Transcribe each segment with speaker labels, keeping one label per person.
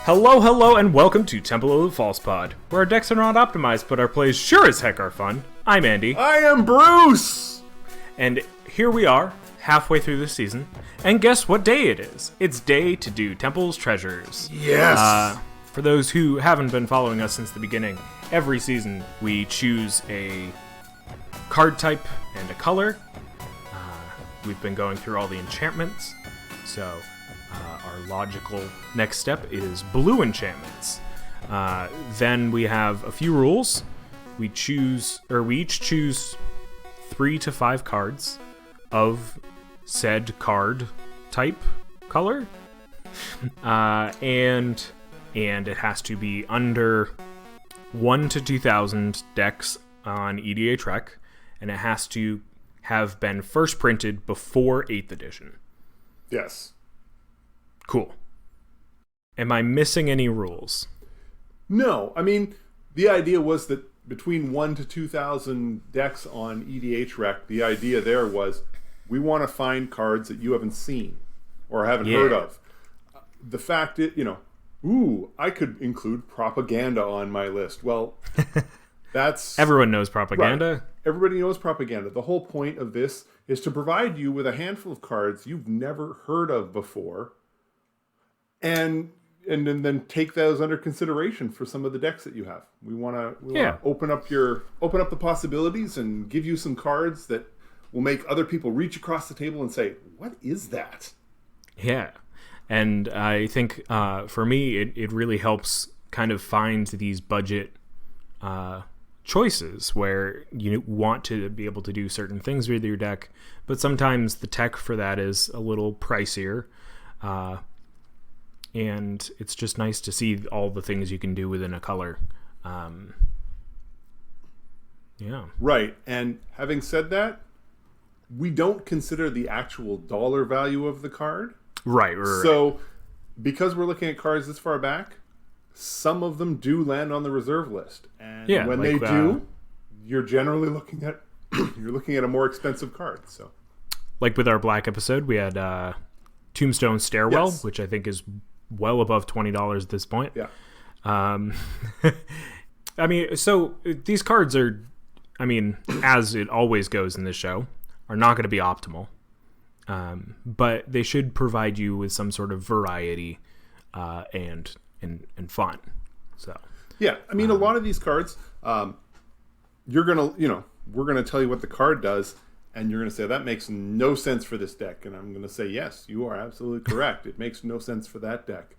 Speaker 1: Hello, hello, and welcome to Temple of the False Pod, where our decks are not optimized, but our plays sure as heck are fun. I'm Andy.
Speaker 2: I am Bruce!
Speaker 1: And here we are, halfway through the season, and guess what day it is? It's day to do Temple's Treasures.
Speaker 2: Yes!
Speaker 1: For those who haven't been following us since the beginning, every season we choose a card type and a color. We've been going through all the enchantments, so our logical next step is Blue Enchantments. Then we have a few rules. We each choose 3 to 5 cards of said card type color, and it has to be under 1 to 2,000 decks on EDH Rec, and it has to have been first printed before 8th edition.
Speaker 2: Yes.
Speaker 1: Cool. Am I missing any rules?
Speaker 2: No, I mean, the idea was that between 1 to 2,000 decks on EDH Rec, the idea there was we want to find cards that you haven't seen or haven't heard of. The fact that, I could include propaganda on my list. Well, that's...
Speaker 1: Everyone knows propaganda.
Speaker 2: Right. Everybody knows propaganda. The whole point of this is to provide you with a handful of cards you've never heard of before, and then take those under consideration for some of the decks that you have. We want to open up the possibilities and give you some cards that will make other people reach across the table and say, "What is that?" Yeah,
Speaker 1: and I think for me, it really helps kind of find these budget choices where you want to be able to do certain things with your deck, but sometimes the tech for that is a little pricier. And it's just nice to see all the things you can do within a color.
Speaker 2: Right. And having said that, we don't consider the actual dollar value of the card.
Speaker 1: Right.
Speaker 2: So because we're looking at cards this far back, some of them do land on the reserve list. And when they do, you're generally looking at a more expensive card. So,
Speaker 1: like with our Black episode, we had Tombstone Stairwell, which I think is well above $20 at this point.
Speaker 2: Yeah.
Speaker 1: I mean, so these cards are, as it always goes in this show, are not going to be optimal. But they should provide you with some sort of variety and fun. So
Speaker 2: yeah, a lot of these cards, we're gonna tell you what the card does, and you're gonna say that makes no sense for this deck, and I'm gonna say yes, you are absolutely correct. It makes no sense for that deck.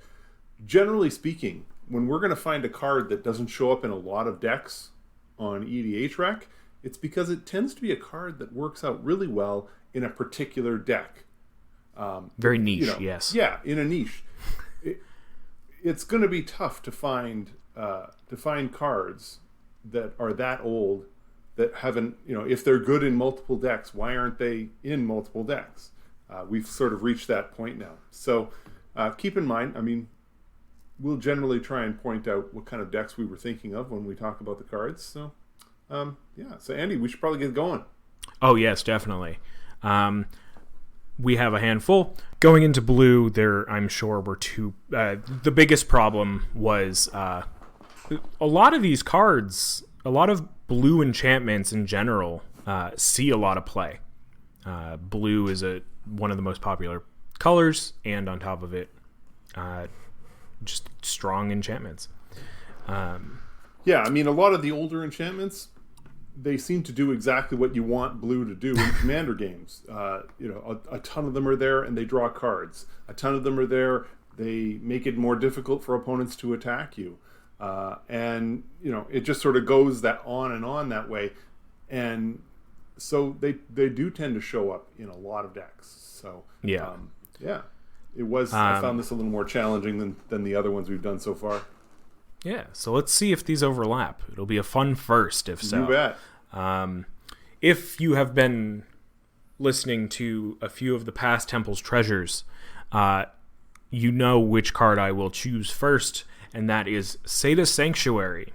Speaker 2: Generally speaking, when we're gonna find a card that doesn't show up in a lot of decks on EDH Rec, it's because it tends to be a card that works out really well in a particular deck.
Speaker 1: Very niche, yes.
Speaker 2: Yeah, in a niche. It's going to be tough to find cards that are that old that haven't, if they're good in multiple decks, why aren't they in multiple decks? We've sort of reached that point now. So keep in mind, we'll generally try and point out what kind of decks we were thinking of when we talk about the cards. So, So Andy, we should probably get going.
Speaker 1: Oh, yes, definitely. We have a handful. Going into blue, there, I'm sure, were two. The biggest problem was a lot of these cards, a lot of blue enchantments in general, see a lot of play. Blue is one of the most popular colors, and on top of it, just strong enchantments.
Speaker 2: A lot of the older enchantments, they seem to do exactly what you want blue to do in Commander games. A ton of them are there, and they draw cards. A ton of them are there. They make it more difficult for opponents to attack you. It just sort of goes on and on that way. And so they do tend to show up in a lot of decks. So, it was, I found this a little more challenging than the other ones we've done so far.
Speaker 1: Yeah, so let's see if these overlap. It'll be a fun first, if so.
Speaker 2: You bet.
Speaker 1: If you have been listening to a few of the past Temple's Treasures, you know which card I will choose first, and that is Sata Sanctuary.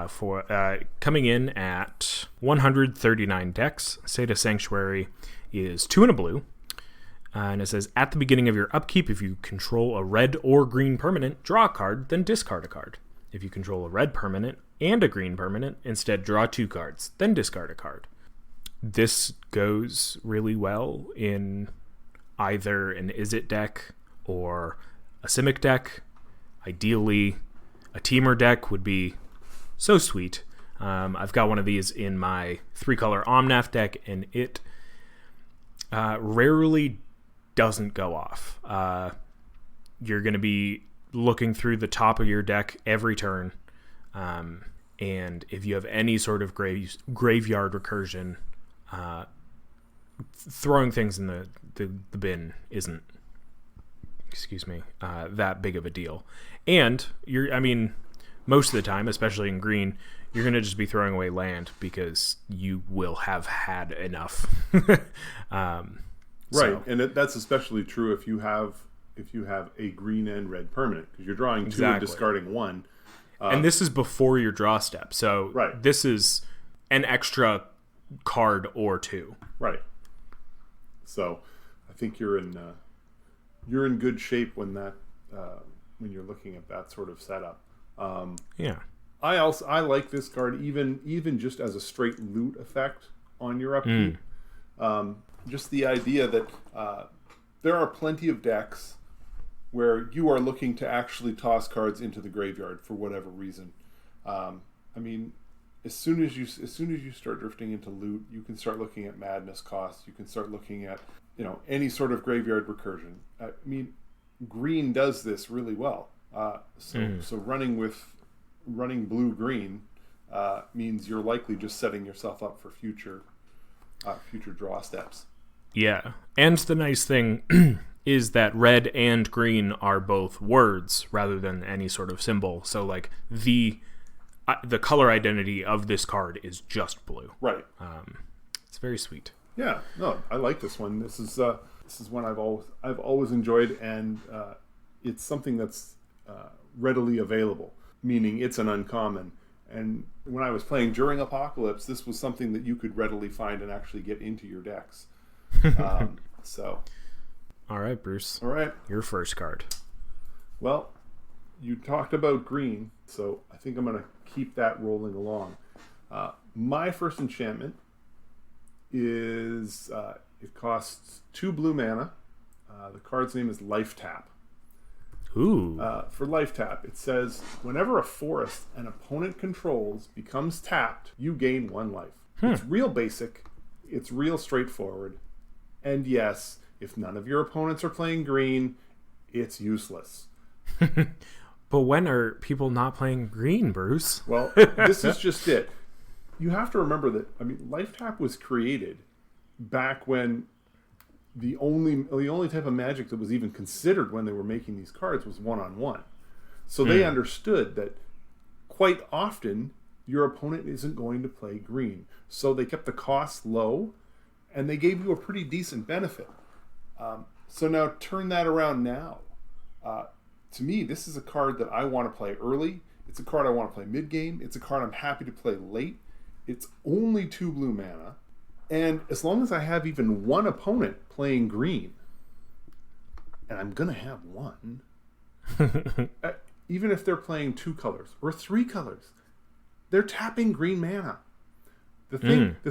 Speaker 1: For coming in at 139 decks, Sata Sanctuary is 2 and a blue. And it says, at the beginning of your upkeep, if you control a red or green permanent, draw a card, then discard a card. If you control a red permanent and a green permanent, instead draw 2 cards, then discard a card. This goes really well in either an Izzet deck or a Simic deck. Ideally, a Teamer deck would be so sweet. I've got one of these in my 3-color Omnath deck, and it rarely doesn't go off. You're going to be looking through the top of your deck every turn, and if you have any sort of graveyard recursion, throwing things in the bin isn't, that big of a deal. And most of the time, especially in green, you're going to just be throwing away land because you will have had enough.
Speaker 2: Right, and that's especially true if you have a green and red permanent, because you're drawing 2 and discarding 1.
Speaker 1: And this is before your draw step, so This is an extra card or 2. Right.
Speaker 2: So I think you're in good shape when when you're looking at that sort of setup.
Speaker 1: Yeah.
Speaker 2: I like this card even just as a straight loot effect on your upkeep. Just the idea that there are plenty of decks where you are looking to actually toss cards into the graveyard for whatever reason. As soon as you start drifting into loot, you can start looking at madness costs. You can start looking at any sort of graveyard recursion. Green does this really well. So running blue-green means you're likely just setting yourself up for future draw steps.
Speaker 1: Yeah, and the nice thing is that red and green are both words rather than any sort of symbol. So like the color identity of this card is just blue.
Speaker 2: Right.
Speaker 1: It's very sweet.
Speaker 2: Yeah. No, I like this one. This is one I've always enjoyed, and it's something that's readily available, meaning it's an uncommon. And when I was playing during Apocalypse, this was something that you could readily find and actually get into your decks.
Speaker 1: All right, Bruce.
Speaker 2: All right.
Speaker 1: Your first card.
Speaker 2: Well, you talked about green, so I think I'm going to keep that rolling along. My first enchantment is it costs 2 blue mana. The card's name is Life Tap.
Speaker 1: Ooh.
Speaker 2: For Life Tap, it says, whenever a forest an opponent controls becomes tapped, you gain 1 life. It's real basic. It's real straightforward. And yes, if none of your opponents are playing green, it's useless.
Speaker 1: But when are people not playing green, Bruce?
Speaker 2: Well, this is just it. You have to remember that, Life Tap was created back when the only type of Magic that was even considered when they were making these cards was 1-on-1. So they understood that quite often your opponent isn't going to play green. So they kept the costs low, and they gave you a pretty decent benefit. So now turn that around now. To me, this is a card that I want to play early. It's a card I want to play mid-game. It's a card I'm happy to play late. It's only 2 blue mana. And as long as I have even one opponent playing green, and I'm going to have one, even if they're playing 2 colors or 3 colors, they're tapping green mana. The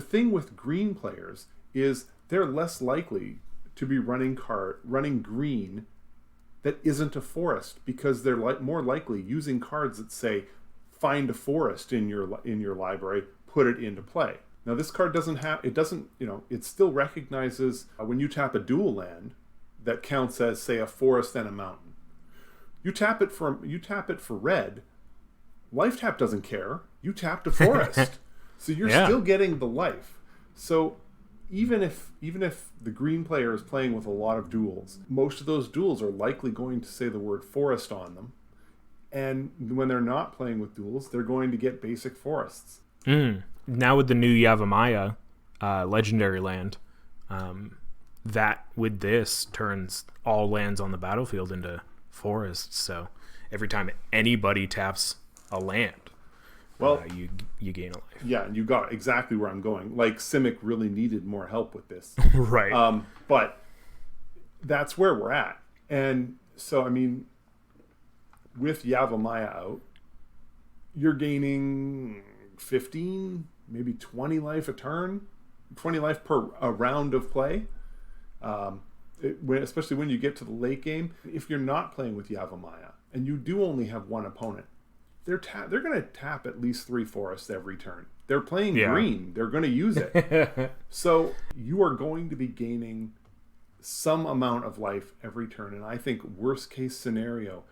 Speaker 2: thing with green players is they're less likely to be running green that isn't a forest, because they're more likely using cards that say find a forest in your library, put it into play. Now this card it still recognizes when you tap a dual land that counts as, say, a forest and a mountain. You tap it for red, Life Tap doesn't care. You tapped a forest. So you're still getting the life. So even if the green player is playing with a lot of duals, most of those duals are likely going to say the word forest on them. And when they're not playing with duals, they're going to get basic forests.
Speaker 1: Now with the new Yavimaya legendary land, that with this turns all lands on the battlefield into forests. So every time anybody taps a land, you gain a life.
Speaker 2: Yeah, and you got exactly where I'm going. Like, Simic really needed more help with this.
Speaker 1: Right.
Speaker 2: But that's where we're at. And so, I mean, with Yavimaya out, you're gaining 15, maybe 20 life a turn, 20 life per a round of play. Especially when you get to the late game, if you're not playing with Yavimaya and you do only have one opponent, they're going to tap at least 3 forests every turn. They're playing green. They're going to use it. So you are going to be gaining some amount of life every turn. And I think worst case scenario,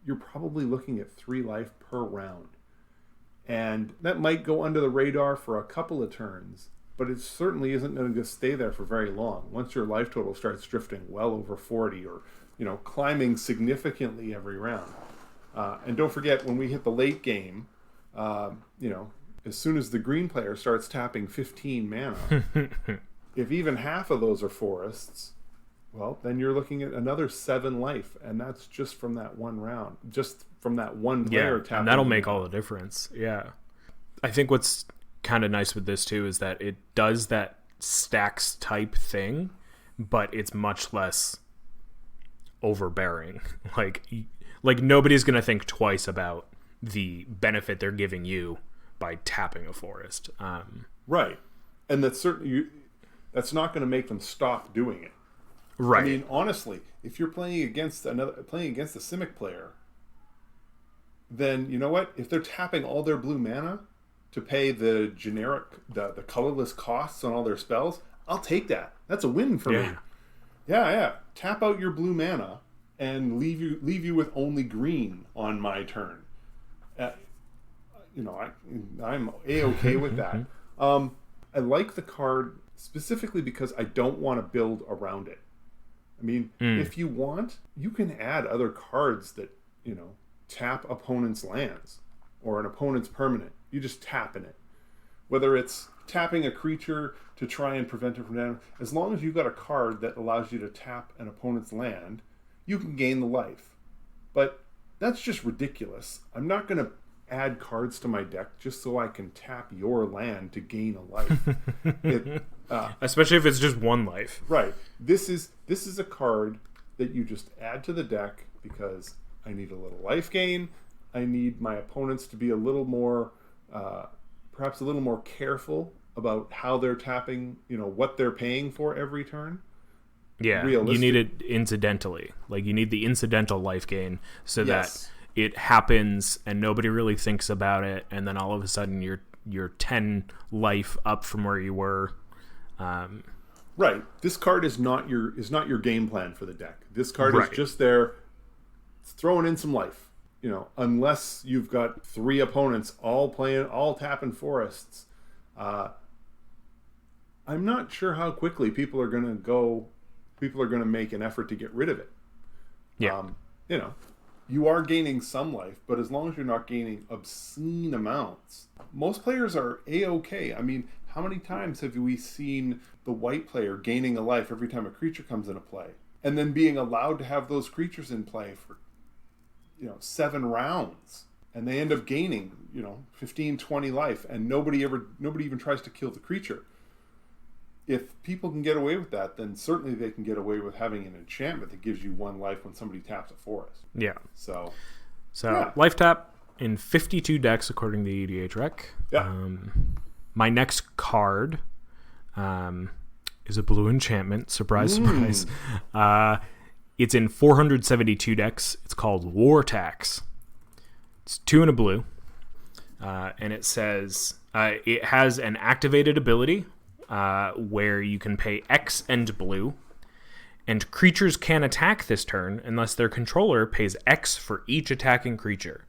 Speaker 2: you're probably looking at 3 life per round. And that might go under the radar for a couple of turns, but it certainly isn't going to stay there for very long. Once your life total starts drifting well over 40 or, climbing significantly every round. And don't forget, when we hit the late game, as soon as the green player starts tapping 15 mana, if even half of those are forests, well, then you're looking at another 7 life, and that's just from that one round, just from that one player tapping.
Speaker 1: And that'll make all the difference. Yeah. I think what's kind of nice with this, too, is that it does that stacks type thing, but it's much less overbearing. Like nobody's going to think twice about the benefit they're giving you by tapping a forest.
Speaker 2: Right. And that's certainly that's not going to make them stop doing it.
Speaker 1: Right.
Speaker 2: I mean, honestly, if you're playing against a Simic player, then you know what? If they're tapping all their blue mana to pay the generic, the colorless costs on all their spells, I'll take that. That's a win for me. Yeah. Tap out your blue mana and leave you with only green on my turn. I'm A-okay with that. I like the card specifically because I don't want to build around it. I mean, if you want, you can add other cards that, tap opponent's lands or an opponent's permanent. You just tap in it. Whether it's tapping a creature to try and prevent it from damage, as long as you've got a card that allows you to tap an opponent's land, you can gain the life. But that's just ridiculous. I'm not going to add cards to my deck just so I can tap your land to gain a life.
Speaker 1: Especially if it's just 1 life.
Speaker 2: Right. This is a card that you just add to the deck because I need a little life gain. I need my opponents to be a little more, perhaps a little more careful about how they're tapping, what they're paying for every turn.
Speaker 1: Yeah, you need it incidentally. Like, you need the incidental life gain so that it happens and nobody really thinks about it, and then all of a sudden you're 10 life up from where you were.
Speaker 2: Right. This card is not your game plan for the deck. This card is just there throwing in some life. Unless you've got 3 opponents all tapping forests. I'm not sure how quickly people are going to make an effort to get rid of it.
Speaker 1: Yeah.
Speaker 2: You are gaining some life, but as long as you're not gaining obscene amounts, most players are A-okay. I mean, how many times have we seen the white player gaining a life every time a creature comes into play, and then being allowed to have those creatures in play for 7 rounds, and they end up gaining 15, 20 life, and nobody even tries to kill the creature. If people can get away with that, then certainly they can get away with having an enchantment that gives you 1 life when somebody taps a forest.
Speaker 1: Yeah.
Speaker 2: So
Speaker 1: life tap in 52 decks according to the EDH rec.
Speaker 2: Yeah.
Speaker 1: My next card is a blue enchantment. Surprise, surprise. It's in 472 decks. It's called War Tax. It's 2 and a blue. And it says it has an activated ability where you can pay X and blue, and creatures can attack this turn unless their controller pays X for each attacking creature.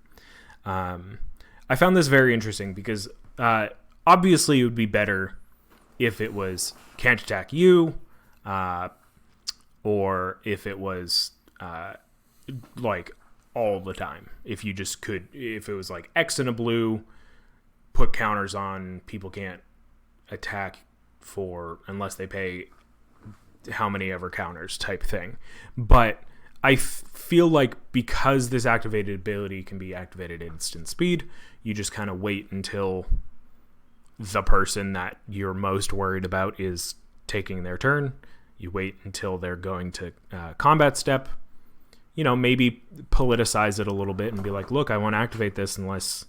Speaker 1: I found this very interesting because obviously it would be better if it was can't attack you, or if it was like all the time. If you just could, if it was like X and a blue, put counters on, people can't attack for unless they pay how many ever counters type thing. But I feel like because this activated ability can be activated at instant speed, you just kind of wait until the person that you're most worried about is taking their turn. You wait until they're going to combat step. Maybe politicize it a little bit and be like, look, I won't activate this unless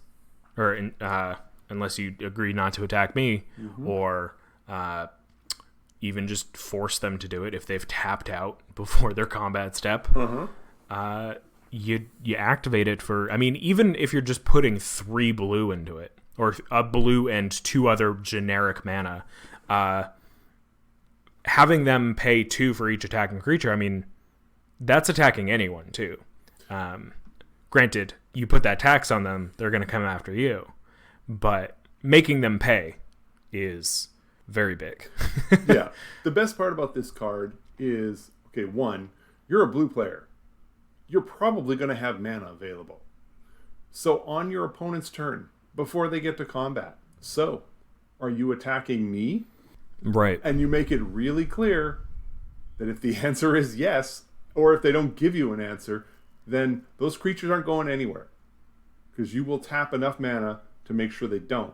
Speaker 1: you agree not to attack me, or even just force them to do it if they've tapped out before their combat step. You activate it for, even if you're just putting 3 blue into it, or a blue and 2 other generic mana, having them pay 2 for each attacking creature, that's attacking anyone too. Granted, you put that tax on them, they're going to come after you, but making them pay is very big.
Speaker 2: Yeah. The best part about this card is, okay, 1, you're a blue player. You're probably going to have mana available. So on your opponent's turn, before they get to combat, so are you attacking me?
Speaker 1: Right.
Speaker 2: And you make it really clear that if the answer is yes, or if they don't give you an answer, then those creatures aren't going anywhere, because you will tap enough mana to make sure they don't.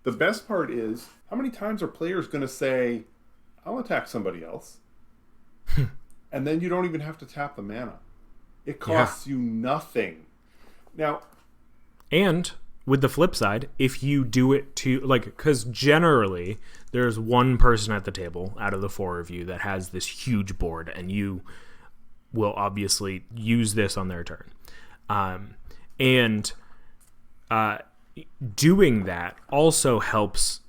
Speaker 2: The best part is, how many times are players going to say, I'll attack somebody else? And then you don't even have to tap the mana. It costs you nothing. Now,
Speaker 1: and with the flip side, if you do it to, because generally there's one person at the table out of the 4 of you that has this huge board, and you will obviously use this on their turn. Doing that also helps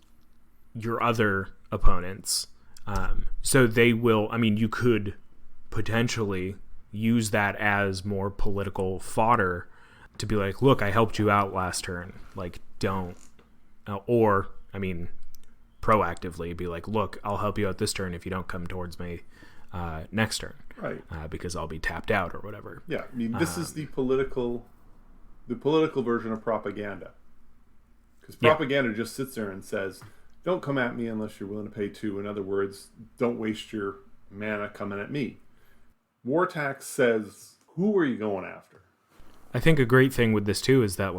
Speaker 1: your other opponents. So they will, you could potentially use that as more political fodder to be like, look, I helped you out last turn. Don't. Or, proactively be like, look, I'll help you out this turn if you don't come towards me next turn.
Speaker 2: Right.
Speaker 1: Because I'll be tapped out or whatever.
Speaker 2: Yeah, this is the political version of propaganda. Because propaganda just sits there and says, don't come at me unless you're willing to pay 2. In other words, don't waste your mana coming at me. War tax says, who are you going after?
Speaker 1: I think a great thing with this too is that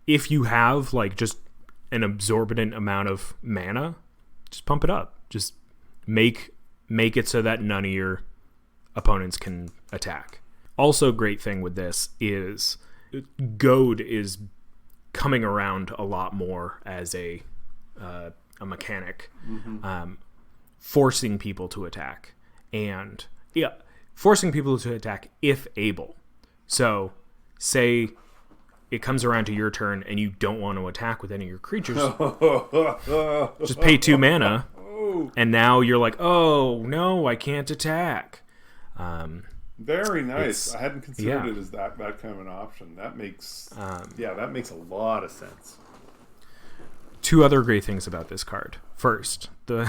Speaker 1: if you have just an exorbitant amount of mana, just pump it up. Just make it so that none of your opponents can attack. Also, great thing with this is goad is coming around a lot more as a mechanic, forcing people to attack, and forcing people to attack if able. So, say it comes around to your turn and you don't want to attack with any of your creatures, just pay 2 mana, and now you're like, oh no, I can't attack.
Speaker 2: Very nice. I hadn't considered it as that kind of an option. That makes that makes a lot of sense.
Speaker 1: 2 other great things about this card. First, there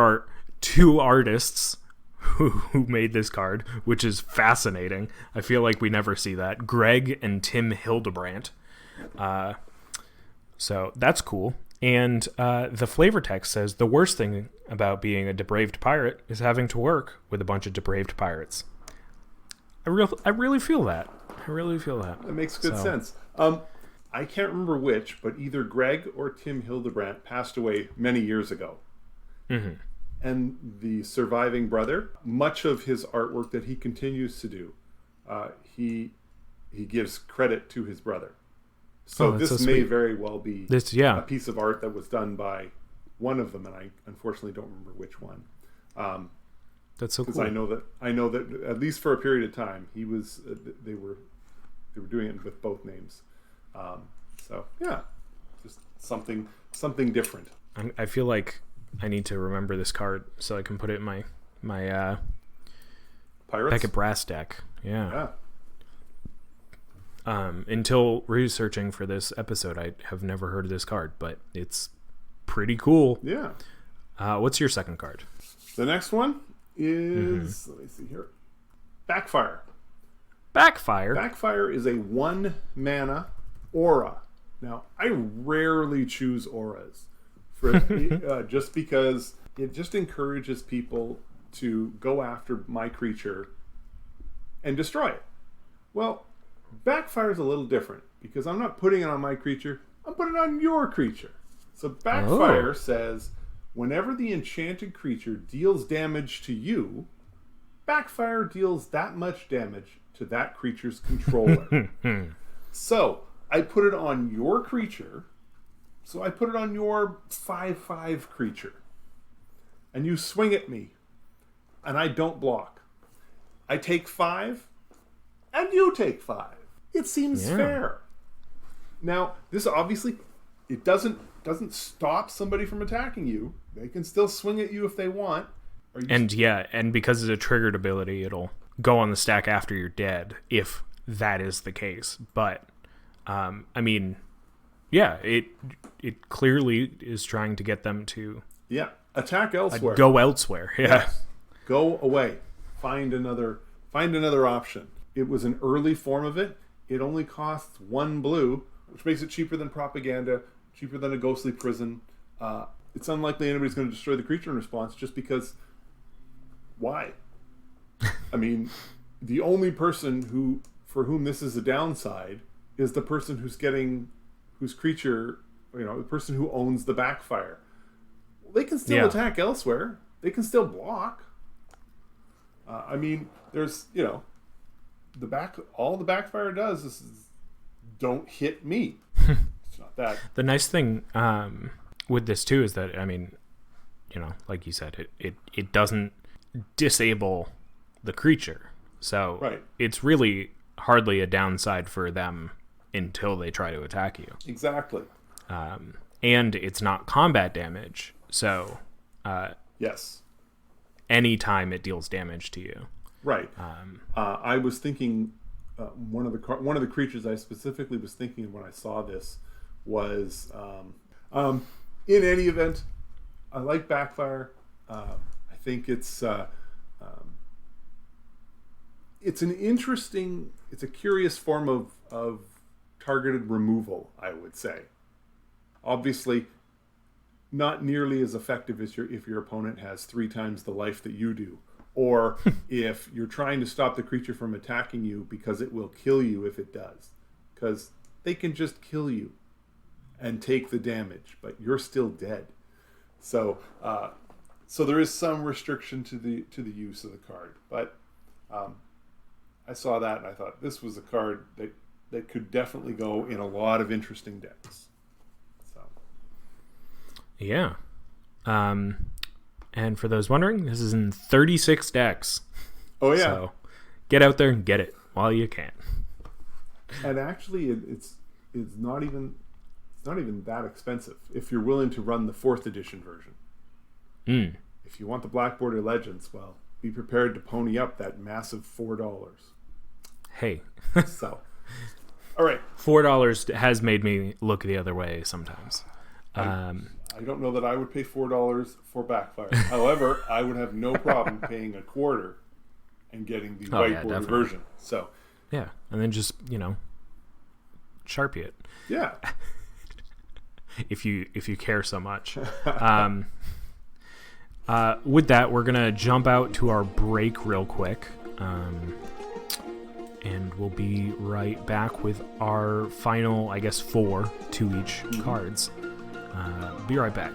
Speaker 1: are 2 artists who made this card, which is fascinating. I feel like we never see that. Greg and Tim Hildebrandt. So that's cool. And the flavor text says, the worst thing about being a depraved pirate is having to work with a bunch of depraved pirates. I really feel that.
Speaker 2: That makes good sense. I can't remember which, but either Greg or Tim Hildebrandt passed away many years ago.
Speaker 1: Mm-hmm.
Speaker 2: And the surviving brother, much of his artwork that he continues to do, he gives credit to his brother. So this may very well be a piece of art that was done by one of them, and I unfortunately don't remember which one.
Speaker 1: That's so cool.
Speaker 2: Because I know that at least for a period of time, he was they were doing it with both names. So yeah, just something different.
Speaker 1: I feel like I need to remember this card so I can put it in my
Speaker 2: Pirates?
Speaker 1: Beckett Brass deck. Yeah. Until researching for this episode, I have never heard of this card, but it's pretty cool.
Speaker 2: Yeah.
Speaker 1: What's your second card?
Speaker 2: The next one is, let me see here, Backfire.
Speaker 1: Backfire
Speaker 2: is a 1 mana aura. Now, I rarely choose auras for just because it just encourages people to go after my creature and destroy it. Well, Backfire is a little different because I'm not putting it on my creature, I'm putting it on your creature. So Backfire says, Whenever the enchanted creature deals damage to you, Backfire deals that much damage to that creature's controller. So, I put it on your creature. So I put it on your 5/5 creature. And you swing at me. And I don't block. I take 5. And you take 5. It seems fair. Now, this obviously, it doesn't stop somebody from attacking you. They can still swing at you if they want.
Speaker 1: And because it's a triggered ability, it'll go on the stack after you're dead, if that is the case. But, I mean, yeah, it clearly is trying to get them to...
Speaker 2: Yeah, attack elsewhere.
Speaker 1: Go elsewhere, yeah.
Speaker 2: Yes. Go away. Find another option. It was an early form of it. It only costs 1 blue, which makes it cheaper than propaganda, cheaper than a ghostly prison. It's unlikely anybody's going to destroy the creature in response, just because... Why? I mean, the only person for whom this is a downside is the person whose creature, the person who owns the Backfire. They can still attack elsewhere. They can still block. I mean, there's, all the Backfire does is don't hit me. It's not that.
Speaker 1: The nice thing with this too is that, I mean, like you said, it doesn't disable the creature. So it's really hardly a downside for them until they try to attack you.
Speaker 2: Exactly.
Speaker 1: And it's not combat damage. So
Speaker 2: yes.
Speaker 1: Anytime it deals damage to you. Right.
Speaker 2: I was thinking one of the creatures I specifically was thinking when I saw this was in any event, I like Backfire. I think it's a curious form of targeted removal, I would say. Obviously, not nearly as effective as if your opponent has 3 times the life that you do, or if you're trying to stop the creature from attacking you because it will kill you if it does, because they can just kill you and take the damage, but you're still dead. So there is some restriction to the use of the card, but I saw that and I thought this was a card that could definitely go in a lot of interesting decks. So
Speaker 1: yeah, and for those wondering, this is in 36 decks.
Speaker 2: Oh yeah,
Speaker 1: so get out there and get it while you can.
Speaker 2: And actually, it's not even that expensive if you're willing to run the 4th edition version. If you want the Black Border Legends, well, be prepared to pony up that massive $4.
Speaker 1: Hey.
Speaker 2: So, all right.
Speaker 1: $4 has made me look the other way sometimes.
Speaker 2: I don't know that I would pay $4 for Backfire. However, I would have no problem paying $25 and getting the white border version. So,
Speaker 1: yeah, and then just Sharpie it.
Speaker 2: Yeah.
Speaker 1: if you care so much. With that, we're gonna jump out to our break real quick, and we'll be right back with our final, I guess, 4 to each cards. Be right back.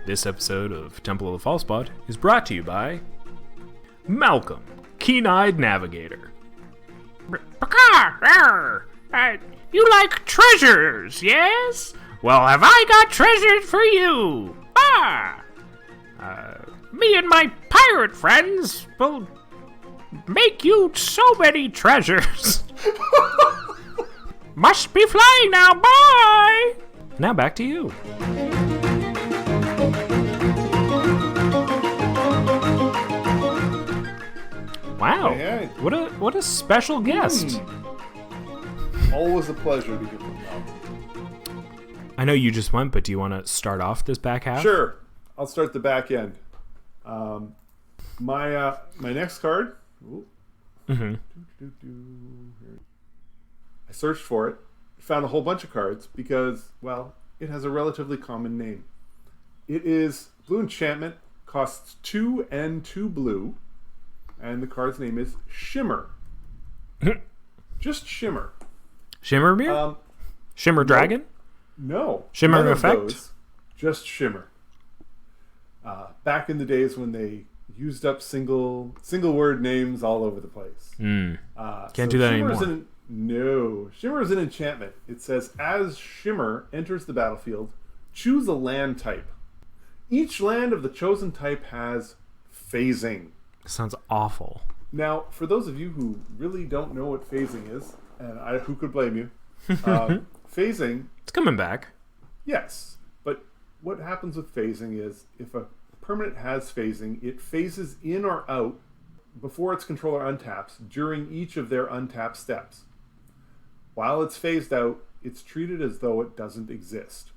Speaker 1: This episode of Temple of the Falsepot is brought to you by Malcolm, Keen-Eyed Navigator. You like treasures, yes? Well, have I got treasures for you? Me and my pirate friends will make you so many treasures. Must be flying now, bye! Now back to you. Wow,
Speaker 2: hey.
Speaker 1: What a special guest.
Speaker 2: Always a pleasure to hear from you.
Speaker 1: I know you just went, but do you want to start off this back half?
Speaker 2: Sure. I'll start the back end. My next card. I searched for it, found a whole bunch of cards because, well, it has a relatively common name. It is Blue Enchantment, costs 2 and 2 blue, and the card's name is Shimmer. Just Shimmer.
Speaker 1: Shimmer mirror? Shimmer dragon?
Speaker 2: No.
Speaker 1: Shimmer
Speaker 2: none of
Speaker 1: effect?
Speaker 2: those, just shimmer. Back in the days when they used up single word names all over the place.
Speaker 1: Can't do that anymore.
Speaker 2: No. Shimmer is an enchantment. It says, as Shimmer enters the battlefield, choose a land type. Each land of the chosen type has phasing.
Speaker 1: Sounds awful.
Speaker 2: Now, for those of you who really don't know what phasing is, and who could blame you, phasing...
Speaker 1: It's coming back.
Speaker 2: Yes, but what happens with phasing is if a permanent has phasing, it phases in or out before its controller untaps during each of their untap steps. While it's phased out, it's treated as though it doesn't exist.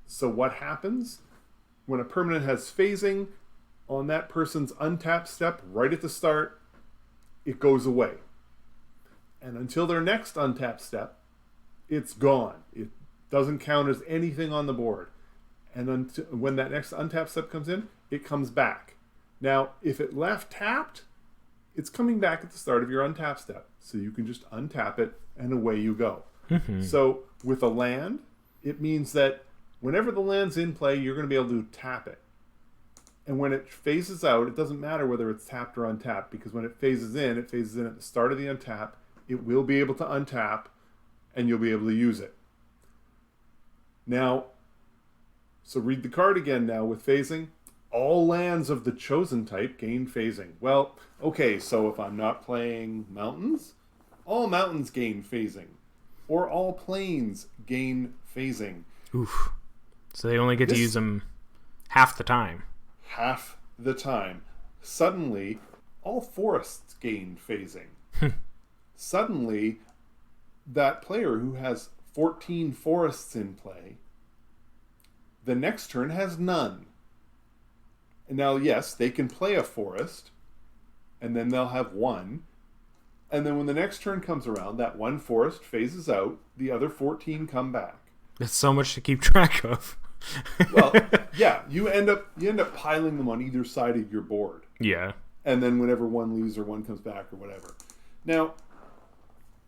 Speaker 2: So what happens when a permanent has phasing on that person's untap step right at the start? It goes away. And until their next untap step, it's gone. It doesn't count as anything on the board. And when that next untap step comes in, it comes back. Now, if it left tapped, it's coming back at the start of your untap step. So you can just untap it and away you go. So with a land, it means that whenever the land's in play, you're going to be able to tap it. And when it phases out, it doesn't matter whether it's tapped or untapped, because when it phases in at the start of the untap. It will be able to untap, and you'll be able to use it. Now, so read the card again now with phasing. All lands of the chosen type gain phasing. Well, okay, so if I'm not playing mountains, all mountains gain phasing. Or all plains gain phasing.
Speaker 1: Oof. So they only get to use them half the time.
Speaker 2: Half the time. Suddenly, all forests gain phasing. Suddenly, that player who has 14 forests in play, the next turn has none. And now, yes, they can play a forest, and then they'll have one. And then when the next turn comes around, that one forest phases out, the other 14 come back.
Speaker 1: That's so much to keep track of.
Speaker 2: Well, yeah, you end up piling them on either side of your board.
Speaker 1: Yeah.
Speaker 2: And then whenever one leaves or one comes back or whatever. Now,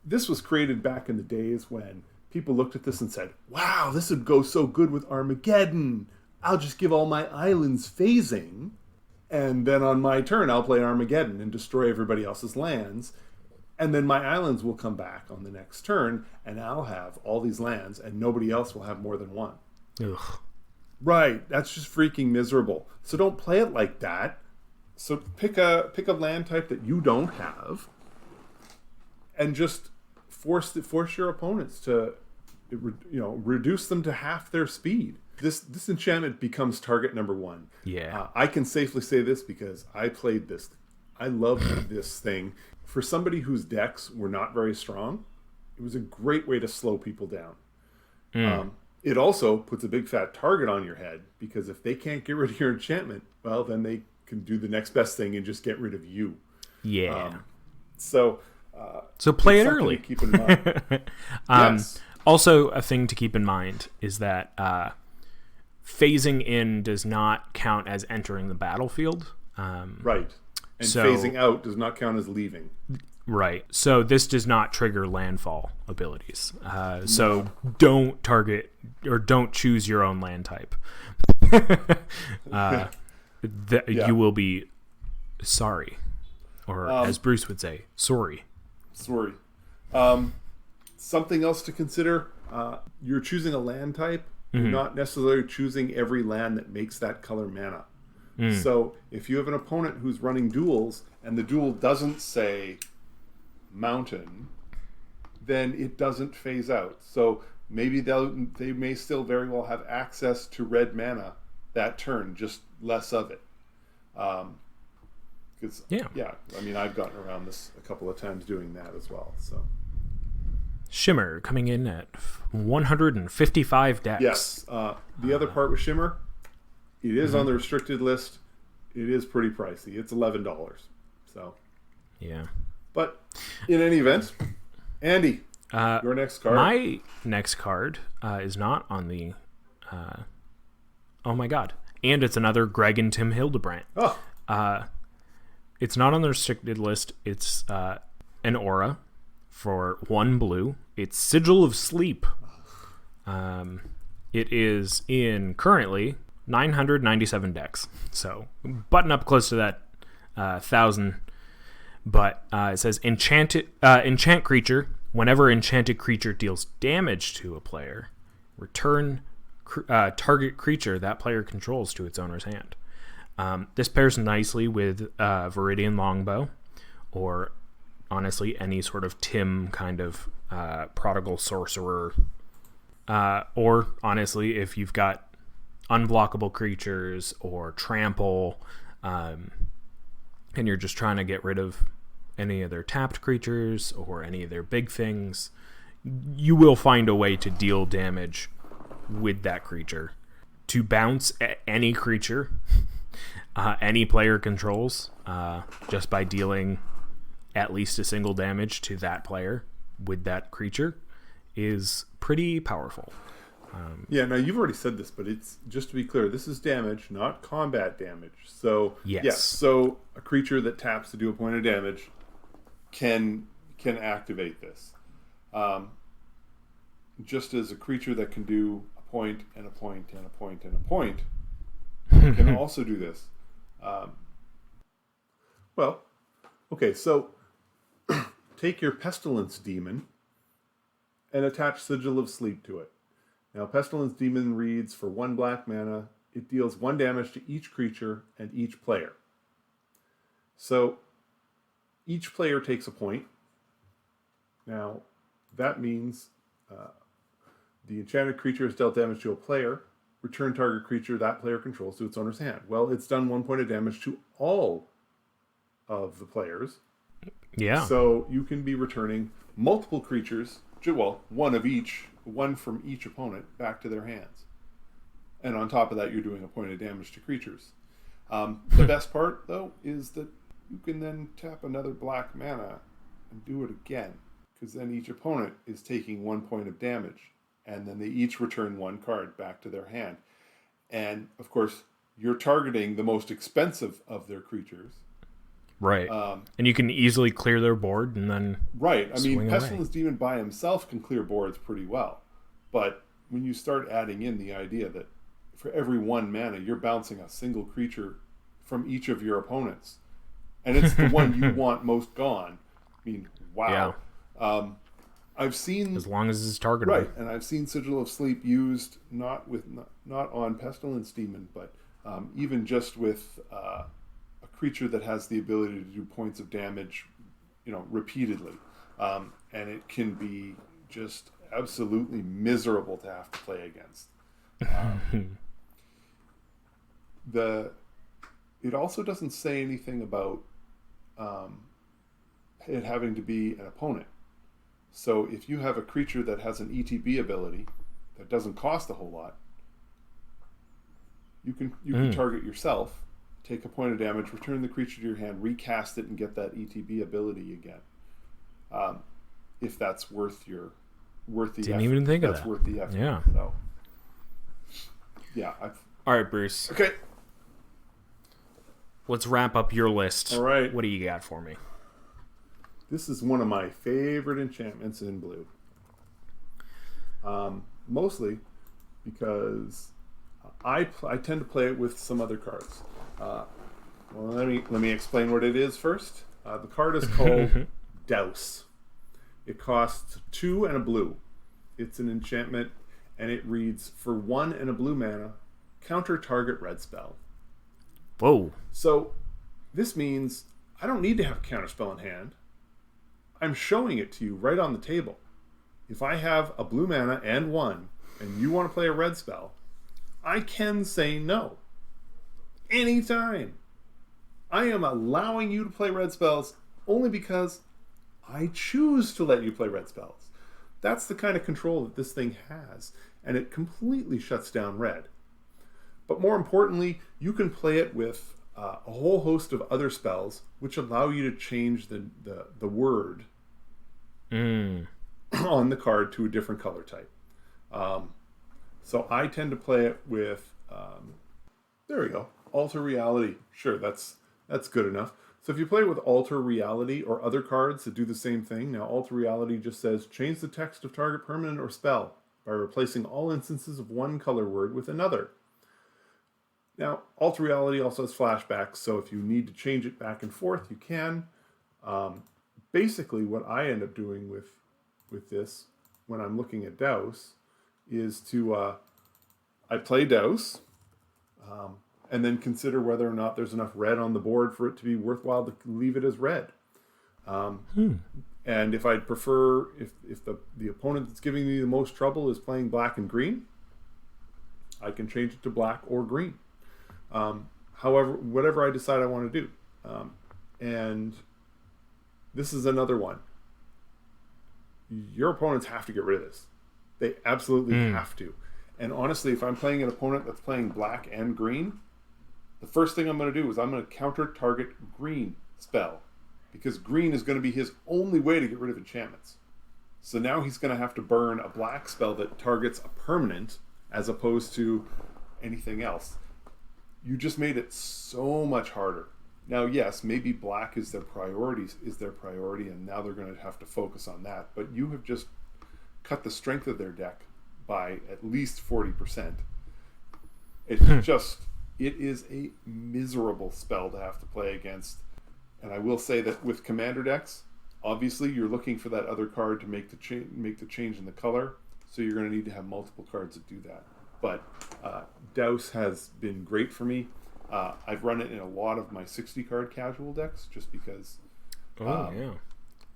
Speaker 2: this was created back in the days when people looked at this and said, wow, this would go so good with Armageddon. I'll just give all my islands phasing, and then on my turn I'll play Armageddon and destroy everybody else's lands, and then my islands will come back on the next turn, and I'll have all these lands, and nobody else will have more than one.
Speaker 1: Ugh.
Speaker 2: Right, that's just freaking miserable. So don't play it like that. So pick a land type that you don't have, and just force your opponents to, reduce them to half their speed. This enchantment becomes target number one.
Speaker 1: Yeah.
Speaker 2: I can safely say this because I played this. I loved this thing. For somebody whose decks were not very strong, it was a great way to slow people down. It also puts a big fat target on your head, because if they can't get rid of your enchantment, well, then they can do the next best thing and just get rid of you.
Speaker 1: Yeah.
Speaker 2: So
Speaker 1: play it early.
Speaker 2: To keep in mind. Yes.
Speaker 1: Also, a thing to keep in mind is that phasing in does not count as entering the battlefield.
Speaker 2: Right. And phasing out does not count as leaving.
Speaker 1: Right. So this does not trigger landfall abilities. So don't target or don't choose your own land type. You will be sorry. Or as Bruce would say, sorry.
Speaker 2: Sorry. Something else to consider. You're choosing a land type. You're not necessarily choosing every land that makes that color mana. So if you have an opponent who's running duels and the duel doesn't say mountain, then it doesn't phase out. So maybe they may still very well have access to red mana that turn, just less of it. I mean, I've gotten around this a couple of times doing that as well. So
Speaker 1: Shimmer coming in at 155 decks.
Speaker 2: Yes. The other part with Shimmer, it is on the restricted list. It is pretty pricey. It's $11. So
Speaker 1: yeah.
Speaker 2: But in any event, Andy, your next card.
Speaker 1: My next card is not on the. Oh my god! And it's another Greg and Tim Hildebrandt.
Speaker 2: Oh.
Speaker 1: It's not on the restricted list. It's an aura for 1 blue. It's Sigil of Sleep. It is in currently 997 decks. So button up close to that 1,000. But it says enchant creature. Whenever enchanted creature deals damage to a player, return target creature that player controls to its owner's hand. This pairs nicely with Viridian Longbow, or honestly any sort of Tim kind of prodigal sorcerer. Or honestly, if you've got unblockable creatures or trample, and you're just trying to get rid of any of their tapped creatures or any of their big things, you will find a way to deal damage with that creature. To bounce any creature any player controls just by dealing at least a single damage to that player with that creature is pretty powerful.
Speaker 2: Yeah, now you've already said this, but it's just to be clear, this is damage, not combat damage. So
Speaker 1: yes.
Speaker 2: So a creature that taps to do a point of damage can activate this. Just as a creature that can do a point and a point and a point and a point can also do this. Well, okay, so take your Pestilence Demon and attach Sigil of Sleep to it. Now, Pestilence Demon reads for 1 black mana. It deals 1 damage to each creature and each player. So, each player takes a point. Now, that means the enchanted creature has dealt damage to a player. Return target creature that player controls to its owner's hand. Well, it's done 1 point of damage to all of the players.
Speaker 1: Yeah.
Speaker 2: So, you can be returning multiple creatures, well, 1 of each, 1 from each opponent, back to their hands. And on top of that, you're doing a point of damage to creatures. The best part, though, is that you can then tap another black mana and do it again. Because then each opponent is taking 1 point of damage. And then they each return 1 card back to their hand. And, of course, you're targeting the most expensive of their creatures.
Speaker 1: Right. And you can easily clear their board and then
Speaker 2: right. I mean, Pestilence
Speaker 1: away.
Speaker 2: Demon by himself can clear boards pretty well. But when you start adding in the idea that for every 1 mana, you're bouncing a single creature from each of your opponents, and it's the one you want most gone. I mean, wow. Yeah. I've seen,
Speaker 1: as long as it's targetable.
Speaker 2: Right, and I've seen Sigil of Sleep used not on Pestilence Demon, but even just with a creature that has the ability to do points of damage, repeatedly, and it can be just absolutely miserable to have to play against. It also doesn't say anything about it having to be an opponent. So if you have a creature that has an ETB ability that doesn't cost a whole lot, you can target yourself, take a point of damage, return the creature to your hand, recast it, and get that ETB ability again. If that's worth the
Speaker 1: Didn't
Speaker 2: effort.
Speaker 1: even think of
Speaker 2: that's
Speaker 1: that.
Speaker 2: Worth the effort.
Speaker 1: Yeah.
Speaker 2: So, yeah.
Speaker 1: All right, Bruce.
Speaker 2: Okay.
Speaker 1: Let's wrap up your list.
Speaker 2: All right.
Speaker 1: What do you got for me?
Speaker 2: This is one of my favorite enchantments in blue. Mostly because I tend to play it with some other cards. Well, let me explain what it is first. The card is called Douse. It costs 2 and a blue. It's an enchantment, and it reads for 1 and a blue mana, counter target red spell.
Speaker 1: Whoa.
Speaker 2: So this means I don't need to have a counterspell in hand. I'm showing it to you right on the table. If I have a blue mana and 1, and you want to play a red spell, I can say no. Anytime. I am allowing you to play red spells only because I choose to let you play red spells. That's the kind of control that this thing has, and it completely shuts down red. But more importantly, you can play it with a whole host of other spells which allow you to change the word on the card to a different color type. So I tend to play it with, there we go, Alter Reality. Sure, that's good enough. So if you play with Alter Reality or other cards that do the same thing, now Alter Reality just says, change the text of target permanent or spell by replacing all instances of one color word with another. Now, Alter Reality also has flashbacks, so if you need to change it back and forth, you can. Basically, what I end up doing with this, when I'm looking at Douse, is to, I play Douse, and then consider whether or not there's enough red on the board for it to be worthwhile to leave it as red. And if I'd prefer, if the opponent that's giving me the most trouble is playing black and green, I can change it to black or green. However, whatever I decide I want to do. And this is another one. Your opponents have to get rid of this. They absolutely have to. And honestly, if I'm playing an opponent that's playing black and green, the first thing I'm going to do is I'm going to counter target green spell. Because green is going to be his only way to get rid of enchantments. So now he's going to have to burn a black spell that targets a permanent as opposed to anything else. You just made it so much harder. Now, yes, maybe black is their priority, and now they're going to have to focus on that. But you have just cut the strength of their deck by at least 40%. It's just, it is a miserable spell to have to play against. And I will say that with commander decks, obviously you're looking for that other card to make the change in the color. So you're going to need to have multiple cards that do that. But Douse has been great for me. I've run it in a lot of my 60-card casual decks just because...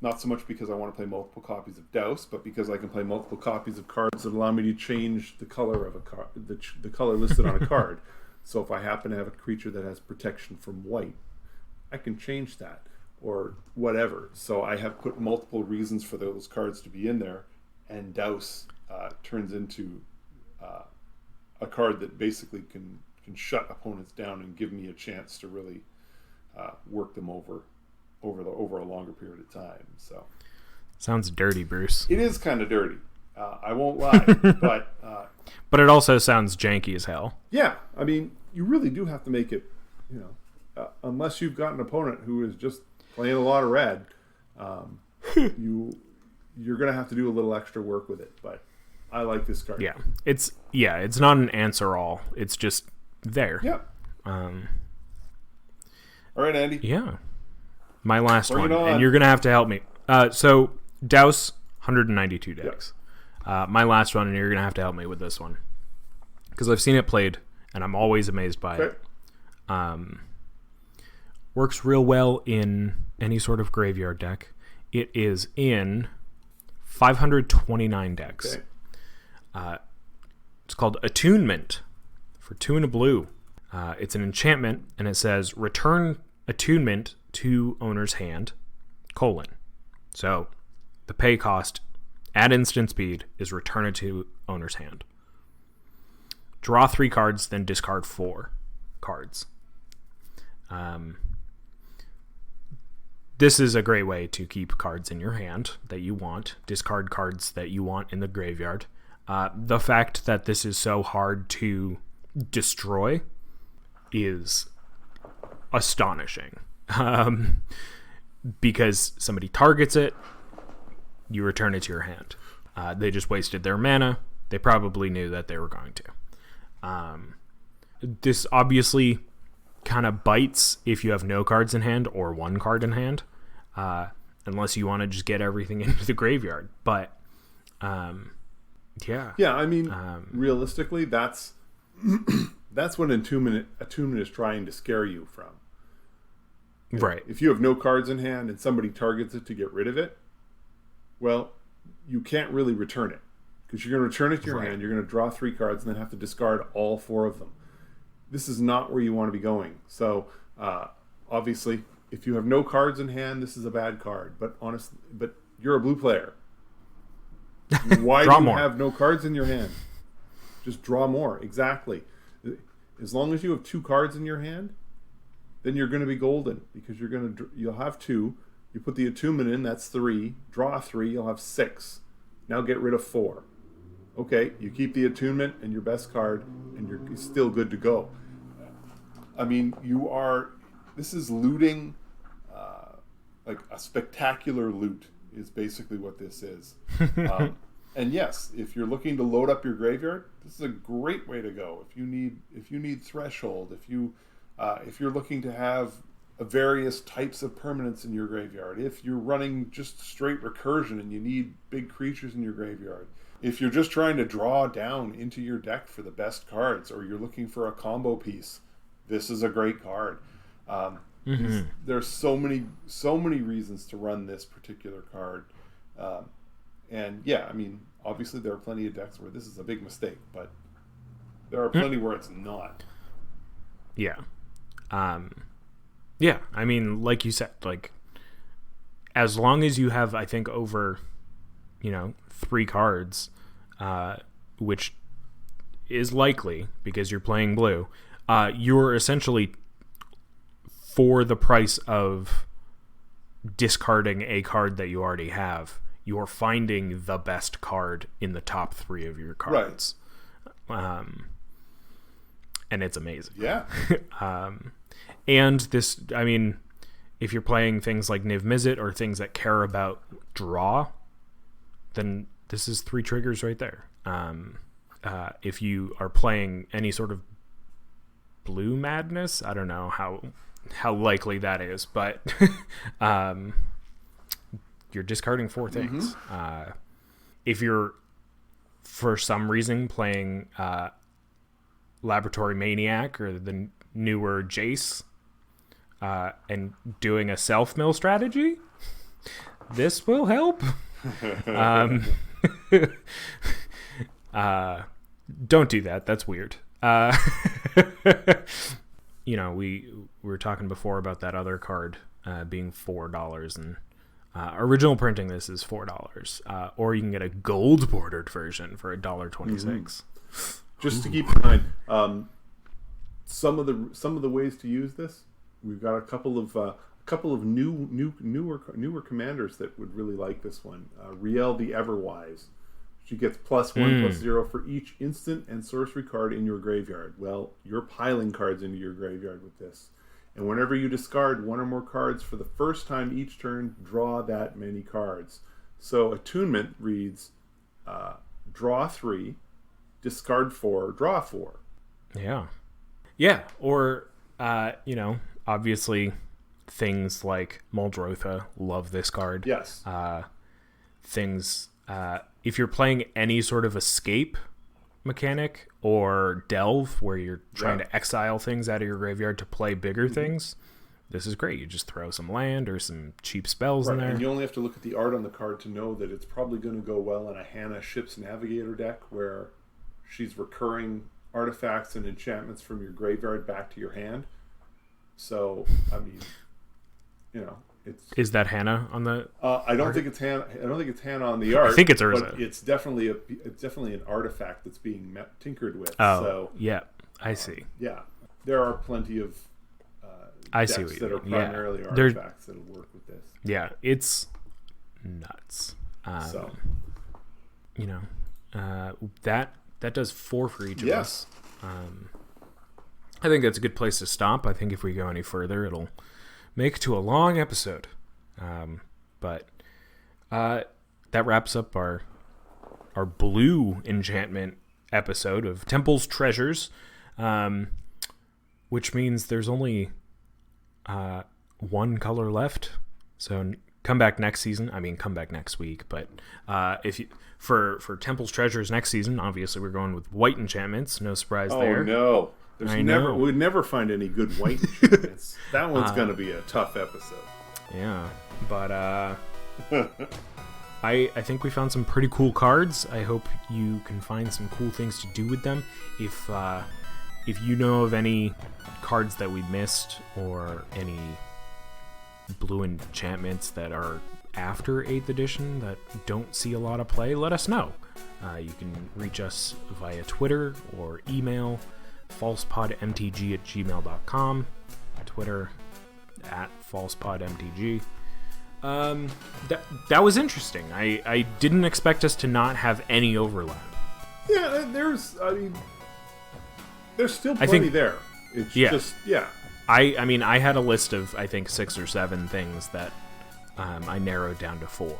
Speaker 2: Not so much because I want to play multiple copies of Douse, but because I can play multiple copies of cards that allow me to change the color of a card, the color listed on a card. So if I happen to have a creature that has protection from white, I can change that or whatever. So I have put multiple reasons for those cards to be in there, and Douse turns into a card that basically can shut opponents down and give me a chance to really work them over a longer period of time. So
Speaker 1: sounds dirty, Bruce.
Speaker 2: It is kind of dirty. I won't lie,
Speaker 1: but it also sounds janky as hell.
Speaker 2: Yeah, I mean, you really do have to make it, unless you've got an opponent who is just playing a lot of red, you're going to have to do a little extra work with it. But I like this card.
Speaker 1: Yeah, it's not an answer all. It's just there.
Speaker 2: Yeah. All right, Andy.
Speaker 1: Yeah. My last
Speaker 2: Bring
Speaker 1: one,
Speaker 2: it on.
Speaker 1: and you're going to have to help me. So, Douse, 192 decks.
Speaker 2: Yep.
Speaker 1: My last one, and you're going to have to help me with this one. Because I've seen it played, and I'm always amazed by it. Works real well in any sort of graveyard deck. It is in 529 decks.
Speaker 2: Okay.
Speaker 1: It's called Attunement for 2 and a blue. It's an enchantment, and it says, return Attunement to owner's hand, : so the pay cost at instant speed is return it to owner's hand. Draw 3 cards, then discard 4 cards. This is a great way to keep cards in your hand that you want, discard cards that you want in the graveyard. The fact that this is so hard to destroy is astonishing. Because somebody targets it, you return it to your hand. They just wasted their mana. They probably knew that they were going to. This obviously kind of bites if you have no cards in hand or 1 card in hand, unless you want to just get everything into the graveyard. But yeah.
Speaker 2: Yeah, I mean, realistically, that's what attunement is trying to scare you from.
Speaker 1: Right.
Speaker 2: If you have no cards in hand and somebody targets it to get rid of it, well, you can't really return it. Because you're going to return it to your hand, you're going to draw 3 cards, and then have to discard all 4 of them. This is not where you want to be going. So, obviously, if you have no cards in hand, this is a bad card. But you're a blue player. Why do you have no cards in your hand? Just draw more. Exactly. As long as you have 2 cards in your hand, then you're going to be golden, because you'll have 2. You put the attunement in, that's 3. Draw 3, you'll have 6. Now get rid of 4. Okay, you keep the attunement and your best card, and you're still good to go. I mean, this is looting like a spectacular loot is basically what this is. And yes, if you're looking to load up your graveyard, this is a great way to go. If you need threshold, if you're looking to have various types of permanents in your graveyard, if you're running just straight recursion and you need big creatures in your graveyard, if you're just trying to draw down into your deck for the best cards, or you're looking for a combo piece, this is a great card. There's so many reasons to run this particular card. And yeah, I mean, obviously there are plenty of decks where this is a big mistake, but there are plenty where it's not.
Speaker 1: Yeah. Yeah, I mean, like you said, like, as long as you have, I think, over, 3 cards, which is likely because you're playing blue, you're essentially, for the price of discarding a card that you already have, you're finding the best card in the top 3 of your cards. Right. And it's amazing.
Speaker 2: Yeah.
Speaker 1: And this, I mean, if you're playing things like Niv Mizzet or things that care about draw, then this is 3 triggers right there. If you are playing any sort of blue madness, I don't know how likely that is, but you're discarding 4 things. If you're, for some reason, playing Laboratory Maniac or the newer Jace, and doing a self-mill strategy, this will help. Don't do that. That's weird. We were talking before about that other card being $4, and original printing this is $4, or you can get a gold bordered version for $1.26.
Speaker 2: Just to keep in mind, some of the ways to use this, we've got a couple of newer commanders that would really like this one. Riel the Everwise. She gets +1/+0 for each instant and sorcery card in your graveyard. Well, you're piling cards into your graveyard with this. And whenever you discard 1 or more cards for the first time each turn, draw that many cards. So Attunement reads, draw 3, discard 4, draw 4.
Speaker 1: Yeah. Yeah, or, obviously things like Muldrotha love this card.
Speaker 2: Yes.
Speaker 1: Things, if you're playing any sort of escape mechanic or delve where you're trying to exile things out of your graveyard to play bigger things, this is great. You just throw some land or some cheap spells in there.
Speaker 2: And you only have to look at the art on the card to know that it's probably going to go well in a Hannah Ship's Navigator deck where she's recurring artifacts and enchantments from your graveyard back to your hand. So, I mean,
Speaker 1: is that Hannah on the?
Speaker 2: I don't think it's Hannah. I don't think it's Hannah on the art.
Speaker 1: I think it's Urza.
Speaker 2: But it's definitely an artifact that's being tinkered with.
Speaker 1: Oh,
Speaker 2: so,
Speaker 1: yeah, I see.
Speaker 2: Yeah, there are plenty of decks that are primarily artifacts that'll work with this.
Speaker 1: Yeah, it's nuts. That does 4 for each of us. I think that's a good place to stop. I think if we go any further, it'll make to a long episode. But that wraps up our blue enchantment episode of Temple's Treasures, which means there's only 1 color left. So come back next season. I mean, come back next week. But if you for Temple's Treasures next season, obviously we're going with white enchantments. No surprise there.
Speaker 2: Oh no. We'd never find any good white enchantments. That one's going to be a tough episode.
Speaker 1: Yeah, but I think we found some pretty cool cards. I hope you can find some cool things to do with them. If you know of any cards that we missed or any blue enchantments that are after 8th edition that don't see a lot of play, let us know. You can reach us via Twitter or email, falsepodmtg@gmail.com, Twitter @falsepodmtg. That was interesting. I didn't expect us to not have any overlap.
Speaker 2: Yeah, there's still plenty there. It's just
Speaker 1: I mean, I had a list of, I think, 6 or 7 things that I narrowed down to 4.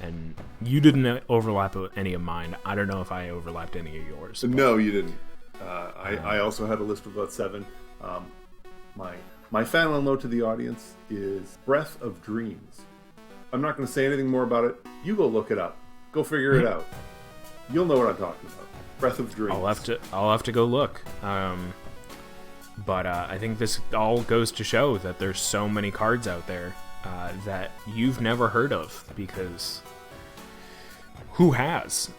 Speaker 1: And you didn't overlap any of mine. I don't know if I overlapped any of yours.
Speaker 2: No, you didn't. I also had a list of about 7. My final note to the audience is Breath of Dreams. I'm not going to say anything more about it. You go look it up. Go figure it out. You'll know what I'm talking about. Breath of Dreams.
Speaker 1: I'll have to go look. But I think this all goes to show that there's so many cards out there that you've never heard of, because who has?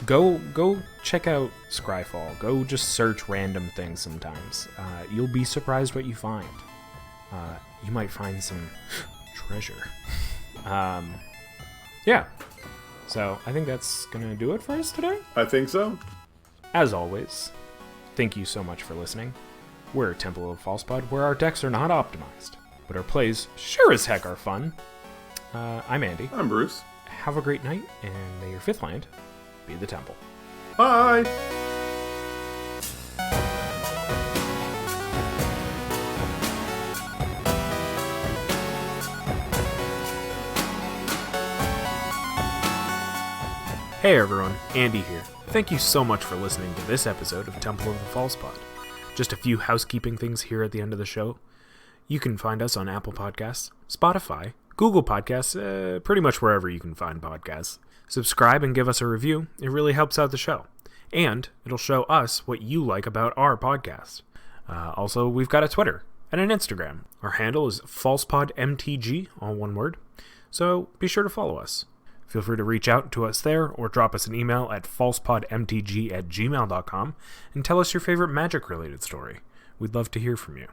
Speaker 1: Go check out Scryfall. Go just search random things sometimes. You'll be surprised what you find. You might find some treasure. Yeah. So I think that's gonna do it for us today.
Speaker 2: I think so.
Speaker 1: As always, thank you so much for listening. We're Temple of Falsepod, where our decks are not optimized, but our plays sure as heck are fun. I'm Andy.
Speaker 2: I'm Bruce.
Speaker 1: Have a great night, and may your 5th land be the temple.
Speaker 2: Bye!
Speaker 1: Hey everyone, Andy here. Thank you so much for listening to this episode of Temple of the Falsepod. Just a few housekeeping things here at the end of the show. You can find us on Apple Podcasts, Spotify, Google Podcasts, pretty much wherever you can find podcasts. Subscribe and give us a review. It really helps out the show. And it'll show us what you like about our podcast. Also, we've got a Twitter and an Instagram. Our handle is FalsepodMTG, all one word. So be sure to follow us. Feel free to reach out to us there or drop us an email at falsepodmtg@gmail.com and tell us your favorite magic-related story. We'd love to hear from you.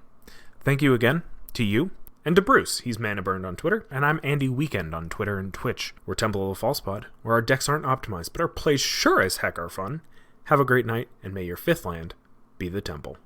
Speaker 1: Thank you again to you and to Bruce. He's Mana Burned on Twitter, and I'm Andy Weekend on Twitter and Twitch. We're Temple of the Falsepod, where our decks aren't optimized, but our plays sure as heck are fun. Have a great night, and may your 5th land be the temple.